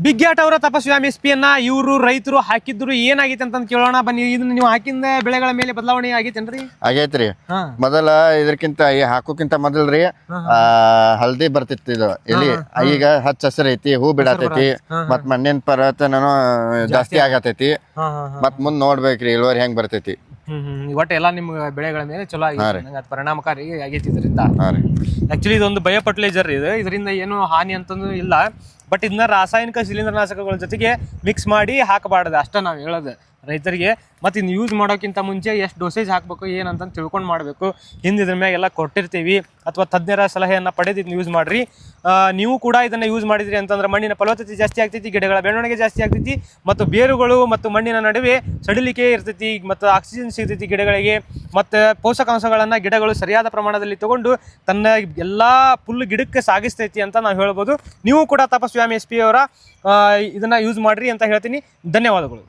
Big ಗ್ಯಾಟ್ ಅವರ ತಪಸ್ವಾಮಿ SP ಯನ್ನ ಇವರು ರೈತರು ಹಾಕಿದ್ರು ಏನಾಗೈತೆ ಅಂತ ಕೇಳೋಣ ಬನ್ನಿ. ಇದನ್ನ ನೀವು ಹಾಕಿದ ಬೆಳೆಗಳ ಮೇಲೆ ಬದಲಾವಣೆ ಆಗೈತೇನ್ರಿ? ಆಗೈತ್ರಿ. ಮೊದಲ ಇದಕ್ಕಿಂತ ಹಾಕೋಕ್ಕಿಂತ ಮೊದಲ್ರಿ ಹಲ್ದಿ ಬರ್ತಿತ್ತು ಇದು ಎಲ್ಲಿ, ಈಗ ಹಚ್ಚ ಹಸಿರು ಐತಿ, ಹೂ ಬಿಡತೈತಿ, ಮತ್ ಮಣ್ಣಿನ ಪರತನೂ ಜಾಸ್ತಿ ಆಗತೈತಿ. ಮತ್ ಮುಂದ್ ನೋಡ್ಬೇಕ್ರಿ ಇಳುವರಿ ಹೆಂಗ್ ಬರ್ತೈತಿ. ಒಟ್ಟು ಎಲ್ಲಾ ನಿಮ್ ಬೆಳೆಗಳ ಮೇಲೆ ಚಲೋ ಆಗಿದೆ, ಪರಿಣಾಮಕಾರಿ ಆಗೈತಿ ಇದರಿಂದ. ಆಕ್ಚುಲಿ ಇದೊಂದು ಬಯೋ ಫರ್ಟಿಲೈಸರ್ ಇದು, ಇದರಿಂದ ಏನು ಹಾನಿ ಅಂತಂದು ಇಲ್ಲ. ಬಟ್ ಇದನ್ನ ರಾಸಾಯನಿಕ ಶಿಲೀಂಧ್ರನಾಶಕಗಳ ಜೊತೆಗೆ ಮಿಕ್ಸ್ ಮಾಡಿ ಹಾಕಬಾರ್ದು ಅಷ್ಟ ನಾವು ಹೇಳೋದು ರೈತರಿಗೆ. ಮತ್ತು ಇನ್ನು ಯೂಸ್ ಮಾಡೋಕ್ಕಿಂತ ಮುಂಚೆ ಎಷ್ಟು ಡೋಸೇಜ್ ಹಾಕಬೇಕು ಏನಂತ ತಿಳ್ಕೊಂಡು ಮಾಡಬೇಕು. ಹಿಂದೆ ಇದ್ರ ಮ್ಯಾಗೆಲ್ಲ ಕೊಟ್ಟಿರ್ತೀವಿ, ಅಥವಾ ತಜ್ಞರ ಸಲಹೆಯನ್ನು ಪಡೆದು ಇದನ್ನ ಯೂಸ್ ಮಾಡಿರಿ. ನೀವು ಕೂಡ ಇದನ್ನು ಯೂಸ್ ಮಾಡಿದ್ರಿ ಅಂತಂದ್ರೆ ಮಣ್ಣಿನ ಫಲವತ್ತತೆ ಜಾಸ್ತಿ ಆಗ್ತೈತಿ, ಗಿಡಗಳ ಬೆಳವಣಿಗೆ ಜಾಸ್ತಿ ಆಗ್ತೈತಿ, ಮತ್ತು ಬೇರುಗಳು ಮತ್ತು ಮಣ್ಣಿನ ನಡುವೆ ಸಡಿಲಿಕೆ ಇರ್ತೈತಿ, ಮತ್ತು ಆಕ್ಸಿಜನ್ ಸಿಗ್ತೈತಿ ಗಿಡಗಳಿಗೆ, ಮತ್ತು ಪೋಷಕಾಂಶಗಳನ್ನು ಗಿಡಗಳು ಸರಿಯಾದ ಪ್ರಮಾಣದಲ್ಲಿ ತಗೊಂಡು ತನ್ನ ಎಲ್ಲ ಫುಲ್ ಗಿಡಕ್ಕೆ ಸಾಗಿಸ್ತೈತಿ ಅಂತ ನಾವು ಹೇಳ್ಬೋದು. ನೀವು ಕೂಡ ತಪಸ್ವಾಮಿ SP ಅವರ ಇದನ್ನು ಯೂಸ್ ಮಾಡಿರಿ ಅಂತ ಹೇಳ್ತೀನಿ. ಧನ್ಯವಾದಗಳು.